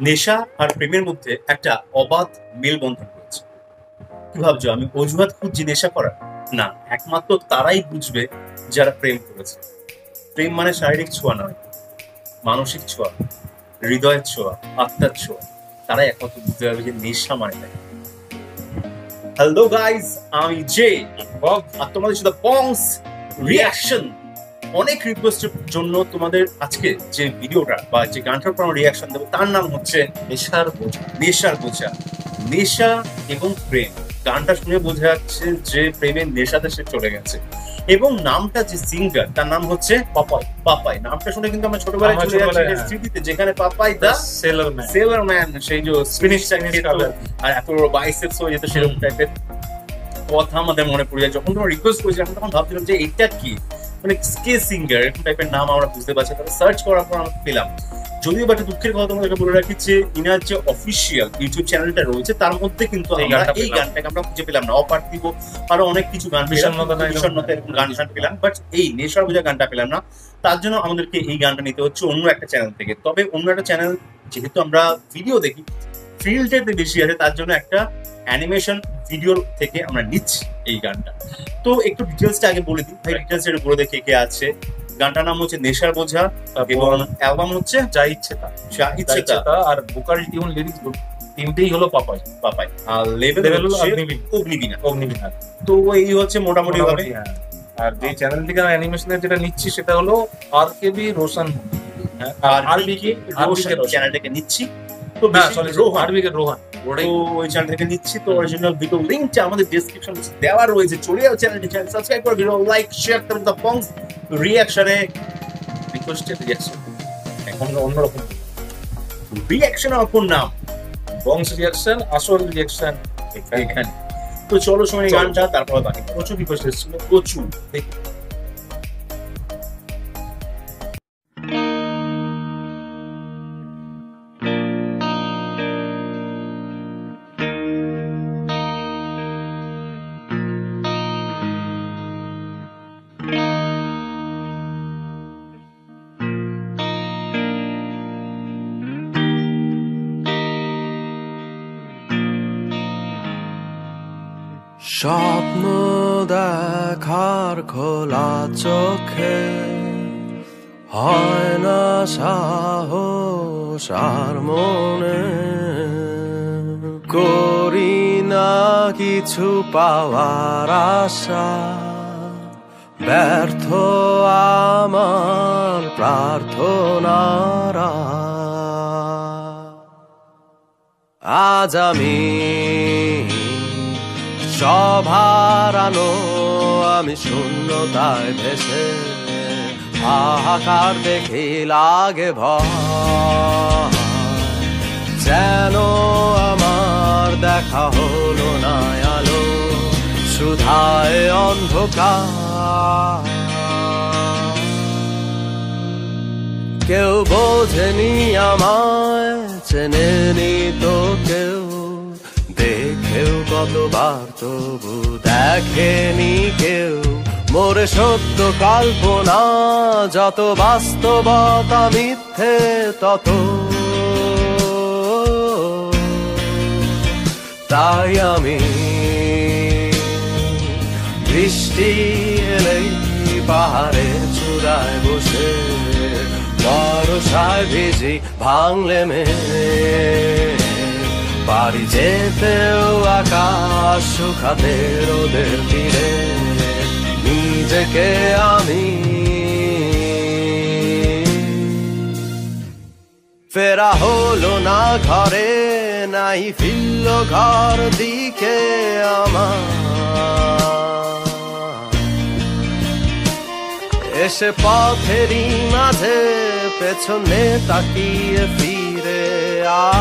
নেশা আর প্রেমের মধ্যে একটা অবাধ মেলবন্ধন রয়েছে। কি ভাবছো আমি অজুহাত খুঁজছি নেশা করার? না, একমাত্র তারাই বুঝবে যারা প্রেম করেছে। প্রেম মানে শারীরিক ছোঁয়া নয়, মানসিক ছোঁয়া, হৃদয়ের ছোঁয়া, আত্মার ছোঁয়া। তারাই একমাত্র বুঝতে পারবে যে নেশা মানে না। হ্যালো গাইজ, আমি জে আর তোমাদের সাথে বংস রিয়াকশন। অনেক রিকোয়েস্টের জন্য তোমাদের আজকে যে ভিডিওটা বা যে গানটার উপর আমরা রিয়াকশন দেবো তার নাম হচ্ছে নেশার বোঝা। নেশার বোঝা, নেশা এবং প্রেম। গানটা শুনে বোঝা যাচ্ছে যে প্রেমের নেশাতে সে চলে গেছে। এবং নামটা যে সিঙ্গার তার নাম হচ্ছে পাপাই। পাপাই নামটা শুনে কিন্তু আমরা ছোটবেলায় চলে যাচ্ছি স্মৃতিতে, যেখানে পাপাই দা সেলার ম্যান, সেই যে স্পিনিশ আর এত বড় বাইসেপস হয়ে যেত, সেরকম টাইপের কথা আমাদের মনে পড়ে যায়। যখন তোমরা রিকোয়েস্ট করেছি আমি তখন ভাবছিলাম যে এটা কি, মানে কে সিঙ্গার, এরকম টাইপের নাম আমরা বুঝতে পারছি। তারপর সার্চ করার পর আমরা পেলাম। যদিও বা একটা দুঃখের কথা তোমাদেরকে বলে রাখি যে ইনার যে অফিসিয়াল ইউটিউব চ্যানেলটা রয়েছে তার মধ্যে কিন্তু আমরা এই গানটাকে আমরা খুঁজে পেলাম না। অপার্থিব আরো অনেক কিছু গান বিষণ্ণতা এরকম গান পেলাম, বাট এই নেশার বোঝা গানটা পেলাম না। তার জন্য আমাদেরকে এই গানটা নিতে হচ্ছে অন্য একটা চ্যানেল থেকে। তবে অন্য একটা চ্যানেল, যেহেতু আমরা ভিডিও দেখি, ফিল্ডটাতে বেশি আছে, তার জন্য একটা অ্যানিমেশন ভিডিওর থেকে আমরা নিচ্ছি এই গানটা। তো একটু ডিটেলসটা আগে বলে দিই ভাই, ডিটেলস একটু বলে দেখে কে আছে। গানটার নাম হচ্ছে নেশার বোঝা এবং অ্যালবাম হচ্ছে যা ইচ্ছে তা। যা ইচ্ছে তা, আর ভোকাল টিউন লিরিক্স তিনটেই হলো পাপাই। পাপাই আর লেভেল হলো অগ্নিবীণা। তো এই হচ্ছে মোটামুটি ভাবে। আর যে চ্যানেল থেকে আমি অ্যানিমেশনের যেটা নিচ্ছি সেটা হলো আরকেবি রোশন। আর আরবিকে চ্যানেলটাকে নিচ্ছি। তো রোহান ওই চ্যানেল থেকে নিচ্ছি। তো অরিজিনাল ভিডিও লিংকটা আমাদের ডেসক্রিপশন বক্সে দেওয়া রয়েছে, চলে যাও চ্যানেলটি, সাবস্ক্রাইব করে ভিডিও লাইক শেয়ার করুন। দ্য বংস রিঅ্যাকশনে রিকোয়েস্টেড রিঅ্যাকশন এখন অন্যরকম রিঅ্যাকশনের অপর নাম বংস রিঅ্যাকশন, আসল রিঅ্যাকশন এখানে। তো চলো সময় গানটা, তারপর বাকি প্রচুর রিকোয়েস্ট এসেছিল, প্রচুর। দেখি স্বপ্ন দেখার খোলা চোখে হয় না সাহস আর মনে, করি না কিছু পাওয়ার আশা, ব্যর্থ আমার প্রার্থনারা। আজ আমি সব হারানো, আমি শূন্যতায় ভেসে, হাহাকার দেখে লাগে ভয়, যেন আমার দেখা হলো না আলো, সুধায় অন্ধকার। কেউ বোঝেনি আমায়, চেনেনি তো কেউ, দেখেও কতবার তবু দেখেনি কেউ। মোরে সত্য কল্পনা যত, বাস্তবতা মিথ্যে তত, তাই আমি বৃষ্টি এলেই পাহাড়ের চূড়ায় বসে, বর্ষায় ভিজি ভাঙলে পারি যেতেও আকাশ শুকাতে রোদের তীরে, নিজেকে আমি ফেরা হলো না ঘরে, নাই ফিরল ঘর দিকে আমার, এসে পথেরই মাঝে পেছনে তাকিয়ে ফিরে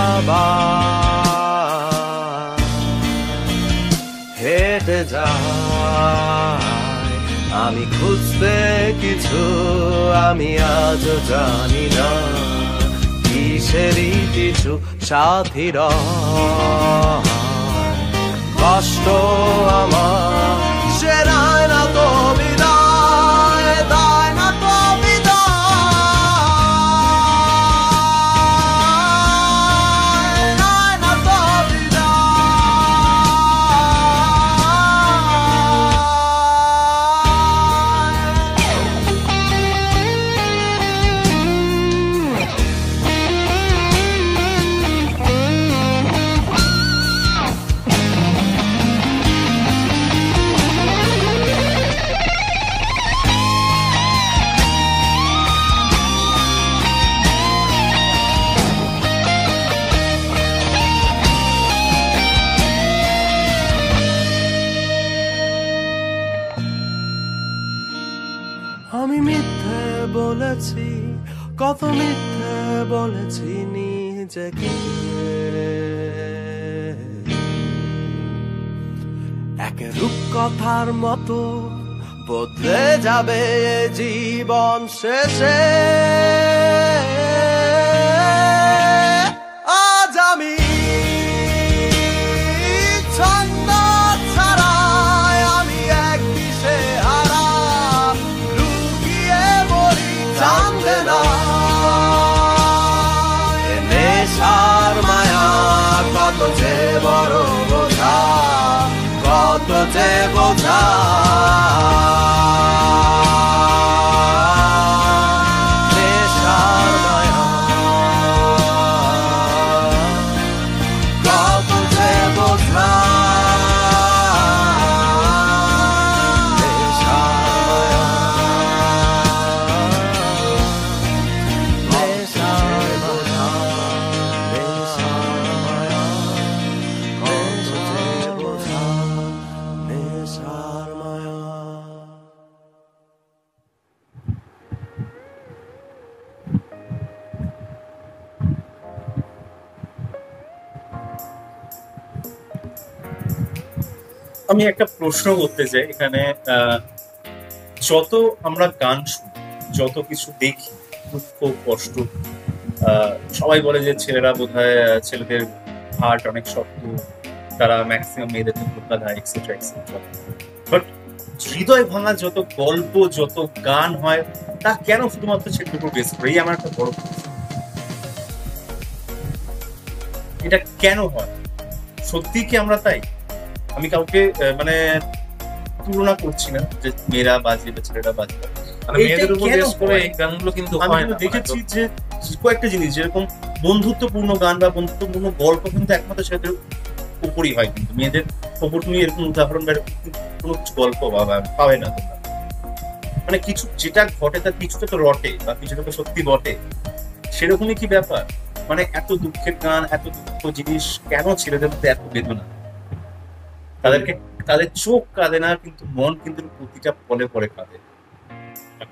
আবার হেঁটে যায়। আমি খুঁজতে কিছু আমি আজও জানি না, কিসেরই কিছু সাথীর কষ্ট আমার সেরায় না তো বিদায়, দায় না তো বিদায়। বলেছি, কত মিথ্যে বলেছি নিজেকে। এক রূপকথার মতো বদলে যাবে জীবন শেষে। আজ আমি ছন্দ ছাড়াই, আমি এক দিশে হারা, লুকিয়ে মরি জানবে না। এ নেশার মায়া কত যে বড় বোঝা, কত যে বোঝা। নেশার মায়া কত যে বোঝা। নেশার মায়া, নেশার বোঝা, নেশার মায়া কত যে বোঝা। নেশার মায়া। আমি একটা প্রশ্ন করতে চাই এখানে। যত আমরা গান শুনি, যত কিছু দেখি, দুঃখ কষ্ট, সবাই বলে যে ছেলেরা বোধহয় ছেলেদের হার্ট অনেক শক্ত, তারা ম্যাক্সিমাম মেয়েদেরকে ধোঁকা দেয়, এক্সেট্রা এক্সেট্রা। বাট হৃদয় ভাঙা যত গল্প, যত গান হয়, তা কেন শুধুমাত্র ছেলেদের উপর বেস করে? এই আমার একটা বড় প্রশ্ন। এটা কেন হয়? সত্যি কি আমরা তাই? আমি কাউকে মানে তুলনা করছি না যে মেয়েরা বাজে বা ছেলেরা বাজে, মানে মেয়েদের উপর বেস করে এই গানগুলো কিন্তু আমি হয় না। দেখেছি যে কয়েকটা জিনিস, যেরকম বন্ধুত্বপূর্ণ গান বা বন্ধুত্বপূর্ণ গল্প কিন্তু একমাত্র ছেলেদের উপরই হয়, কিন্তু মেয়েদের ওপর তুমি এরকম উদাহরণ বা কোনো কিছু গল্প পাবে না তোমরা। মানে কিছু যেটা ঘটে তার কিছুটা তো রটে বা কিছুটা তো সত্যি বটে, সেরকমই কি ব্যাপার? মানে এত দুঃখের গান, এত দুঃখ জিনিস কেন ছেলেদের মধ্যে এত বেদনা? তাদের চোখ কাঁদে না, কিন্তু মন কিন্তু প্রতিটা পলে পলে কাঁদে।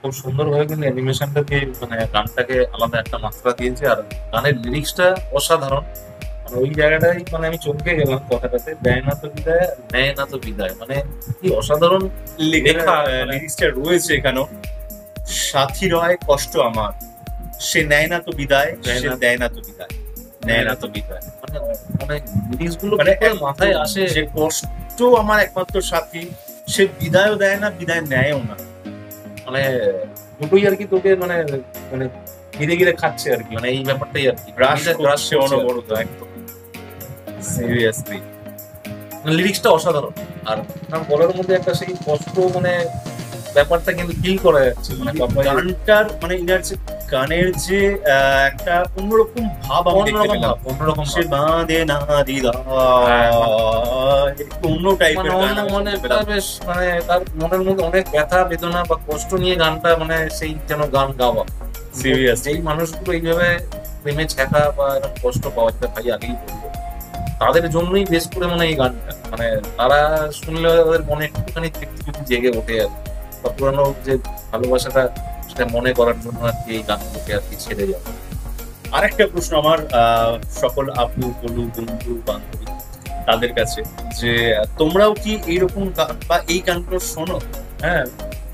খুব সুন্দর ভাবে কিন্তু অ্যানিমেশনটাকে মানে গানটাকে আলাদা একটা মাত্রা দিয়েছে। আর গানের লিরিক্সটা অসাধারণ। মানে ওই জায়গাটাই মানে আমি চমকে গেলাম কথাটাতে, দেয় না তো বিদায়, নেয় না তো বিদায়। মানে কি অসাধারণ লেখা। লিরিক্সটা রয়েছে এখানেও। সাথী রয় কষ্ট আমার, সে নেয় না তো বিদায়, সে দেয় না তো বিদায়, নেয় না তো বিদায়। মানে মানে লিরিক্স গুলো মানে মাথায় আসে যে কষ্ট আমার একমাত্র সাথী, সে বিদায়ও দেয় না, বিদায় নেয়ও না। মানে দুটোই আর কি তোকে মানে মানে গিরে গিরে খাচ্ছে আর কি। মানে এই ব্যাপারটাই আর কি, গ্রাসে অনবরত একদম সিরিয়াসলি। লিরিক্সটা অসাধারণ। আর বলার মধ্যে একটা সেই কষ্ট মানে ব্যাপারটা কিন্তু ফিল করা যাচ্ছে। মানে গানটার মানে ইনার যে গানের যে একটা অন্যরকম ভাব, অন্যরকম সে বাঁধে না দিদা, অন্য টাইপের গান। মানে বেশ মানে তার মনের মধ্যে অনেক ব্যথা বেদনা বা কষ্ট নিয়ে গানটা মানে সেই যেন গান গাওয়া। সিরিয়াস যেই মানুষগুলো এইভাবে প্রেমে ছ্যাঁকা বা এরকম কষ্ট পাওয়া যেতে ভাই আগেই বলবো, তাদের জন্যই বেশ করে মানে এই গানটা মানে তারা শুনলে তাদের মনে একটুখানি তৃপ্তি জেগে ওঠে আর বা পুরানো যে ভালোবাসাটা সেটা মনে করার জন্য আর কি এই গানগুলোকে আর কি ছেড়ে যাবে। আরেকটা প্রশ্ন আমার সকল আপু বলু বন্ধু বান্ধবী তাদের কাছে, যে তোমরাও কি এইরকম গান বা এই গানগুলো শোনো? হ্যাঁ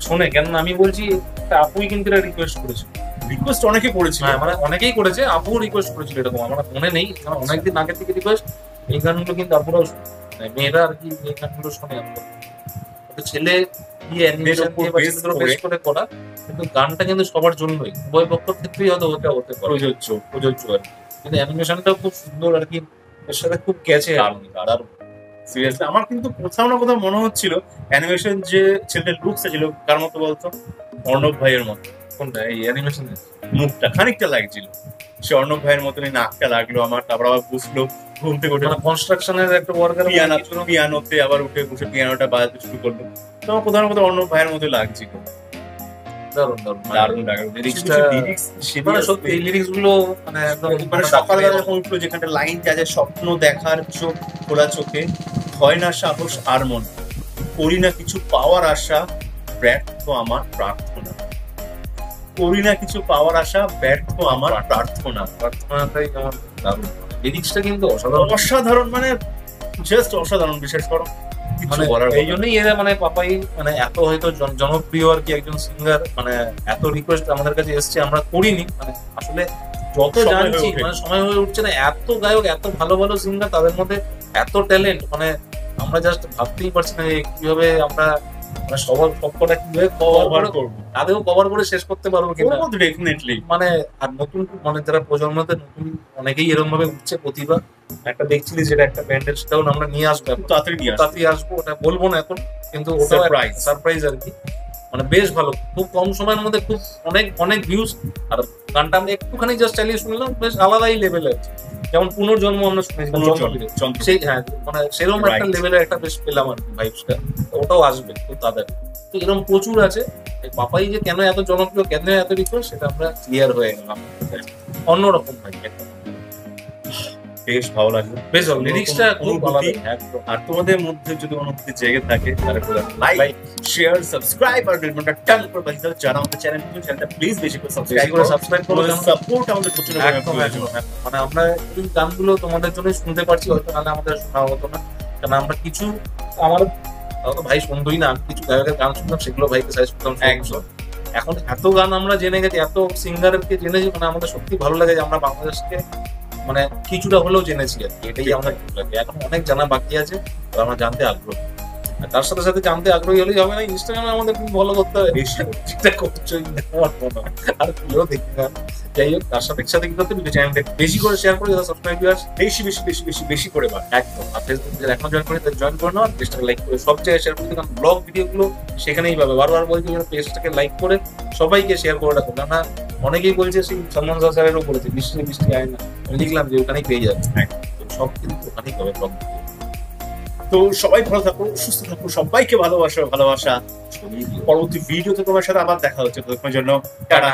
শোনে, কেন আমি বলছি একটা আপুই কিন্তু এটা রিকোয়েস্ট করেছিল। রিকোয়েস্ট অনেকে করেছিল, হ্যাঁ মানে অনেকেই করেছে, আপুও রিকোয়েস্ট করেছিল এরকম, আমার মনে নেই কারণ অনেকদিন আগে থেকে রিকোয়েস্ট। এই গানগুলো কিন্তু আপুরাও মানে মেয়েরা আর কি এই গানগুলো শোনে। ছেলে দিয়ে অ্যানিমেশন দিয়ে বা ছেলেদের বেশ করে করা, কিন্তু গানটা কিন্তু সবার জন্যই, উভয় পক্ষের ক্ষেত্রেই হয়তো ওটা হতে পারে প্রযোজ্য আর কি। কিন্তু অ্যানিমেশনটাও খুব সুন্দর আর কি, এর সাথে খুব ক্যাচে দারুণ। সিরিয়াসলি আমার কিন্তু কোথাও না কোথাও মনে হচ্ছিল অ্যানিমেশন যে ছেলেদের লুকসটা ছিল কার মতো বলতো, অর্ণব ভাইয়ের মতো। কোনটা এই অ্যানিমেশনের মুখটা খানিকটা লাগছিল, সে অর্ণব ভাইয়ের মতনই নাকটা লাগলো আমার। তারপর আবার বুঝলো ঘুম থেকে উঠে কনস্ট্রাকশনের একটা ওয়ার্কার পিয়ানোতে আবার উঠে বসে পিয়ানোটা বাজাতে শুরু করলো। তো আমার কোথাও না কোথাও অর্ণব ভাইয়ের মতো লাগছিল। সকালবেলা যখন উঠলো, যেখানটা লাইন আছে, স্বপ্ন দেখার চোখ খোলা চোখে, হয় না সাহস আর মন, করি না কিছু পাওয়ার আশা, ব্যর্থ আমার প্রার্থনা। করি না কিছু পাওয়ার আশা, ব্যর্থ আমার প্রার্থনা। প্রার্থনাটাই আমার দারুণ। লিরিক্সটা কিন্তু অসাধারণ, অসাধারণ, মানে জাস্ট অসাধারণ। বিশেষ করো কিছু মানে বলার এই জন্যই এরা মানে পাপাই মানে এত হয়তো জনপ্রিয় আর কি একজন সিঙ্গার, মানে এত রিকোয়েস্ট আমাদের কাছে এসছে, আমরা করিনি মানে আসলে যত সময় হয়ে জানছি ওঠেনি। মানে সময় হয়ে উঠছে না। এত গায়ক, এত ভালো ভালো সিঙ্গার, তাদের মধ্যে এত ট্যালেন্ট, মানে আমরা জাস্ট ভাবতেই পারছি না যে কিভাবে আমরা মানে সবার সবকটা কিভাবে কভার কভার করবো, তাদেরও কভার করে শেষ করতে পারবো কিনা। ডেফিনেটলি। মানে আর নতুন মানে যারা প্রজন্মতে নতুন অনেকেই এরকম ভাবে উঠছে প্রতিভা। একটা দেখছিলি যেটা একটা ব্যান্ডের, সেটাও আমরা নিয়ে আসবো, খুব তাড়াতাড়ি নিয়ে আসবো। তাড়াতাড়ি আসবো, ওটা বলবো না এখন, কিন্তু ওটা Surprise. সারপ্রাইজ আর কি। মানে বেশ ভালো, খুব কম সময়ের মধ্যে খুব অনেক অনেক ভিউজ। আর গানটা আমি একটুখানি জাস্ট চালিয়ে শুনলাম, বেশ আলাদাই লেভেলের, যেমন পুনর্জন্ম আমরা শুনেছি, সেই হ্যাঁ মানে সেরকম একটা Right. লেভেলের একটা বেশ পেলাম আর কি ভাইবসটা। ওটাও আসবে খুব তাড়াতাড়ি। তো এরকম প্রচুর আছে। এই পাপাই যে কেন এত জনপ্রিয়, কেন এত রিকোয়েস্ট, সেটা আমরা ক্লিয়ার হয়ে গেলাম। অন্যরকম ভাই, বেশ ভালো লাগলো। বেশ ভালো, লিরিক্সটা খুব অনুভূতি। আলাদা একদম। আর তোমাদের মধ্যে যদি অনুভূতি জেগে থাকে তাহলে লাইক, শেয়ার, সাবস্ক্রাইব আর বেলবাটনটা টান করে বাজিয়ে দাও। যারা আমাদের চ্যানেলটা প্লিজ বেশি করে বেশি সাবস্ক্রাইব করে করো। সাবস্ক্রাইব করো, তোমাদের সাপোর্ট আমাদের প্রচুর একদম একদম। মানে আমরা এই গানগুলো তোমাদের জন্য শুনতে পারছি, হয়তো নাহলে আমাদের শোনা হতো না। কারণ আমরা কিছু আমার হয়তো ভাই শুনতোই না, আমি কিছু গায়কের গান শুনতাম, সেগুলো ভাইকে সাজেস্ট করতাম। একদম। এখন এত গান আমরা জেনে গেছি, এত সিঙ্গারকে জেনেছি, মানে আমাদের সত্যি ভালো লাগে যে আমরা বাংলাদেশকে মানে কিছুটা হলেও জেনেছি আর কি। এটাই আমাদের ভালো লাগে। এখন অনেক জানা বাকি আছে, তো আমরা জানতে আগ্রহী। আর তার সাথে সাথে জানতে আগ্রহী হলেই হবে না, ইনস্টাগ্রামে আমাদের খুব ভালো করতে হবে। বেশি যেটা করছোই না আমার মনে হয়। আর কেউ দেখি না। যাই হোক, তার সাথে সাথে কি করতে হবে, চ্যানেলটা বেশি করে শেয়ার করে যারা সাবস্ক্রাইবার্স বেশি বেশি বেশি বেশি বেশি করে বার। একদম। আর ফেসবুক যারা এখনো জয়েন করে তাদের জয়েন করে নাও, আর পেজটাকে লাইক করে সব জায়গায় শেয়ার করে দিও, কারণ ব্লগ ভিডিওগুলো সেখানেই পাবে। বারবার বলছি পেজটাকে লাইক করে সবাইকে শেয়ার করে রাখো। কেননা অনেকেই বলছে সেই সালমান স্যারেরও বলেছে বৃষ্টি বৃষ্টি আয় না, আমি লিখলাম যে ওখানেই পেয়ে যাবে। তো সব কিন্তু ওখানেই পাবে ব্লগ। তো সবাই ভালো থাকো, সুস্থ থাকো, সবাইকে ভালোবাসা। পরবর্তী ভিডিওতে তোমার সাথে আবার দেখা হচ্ছে। তোমার জন্য টাটা।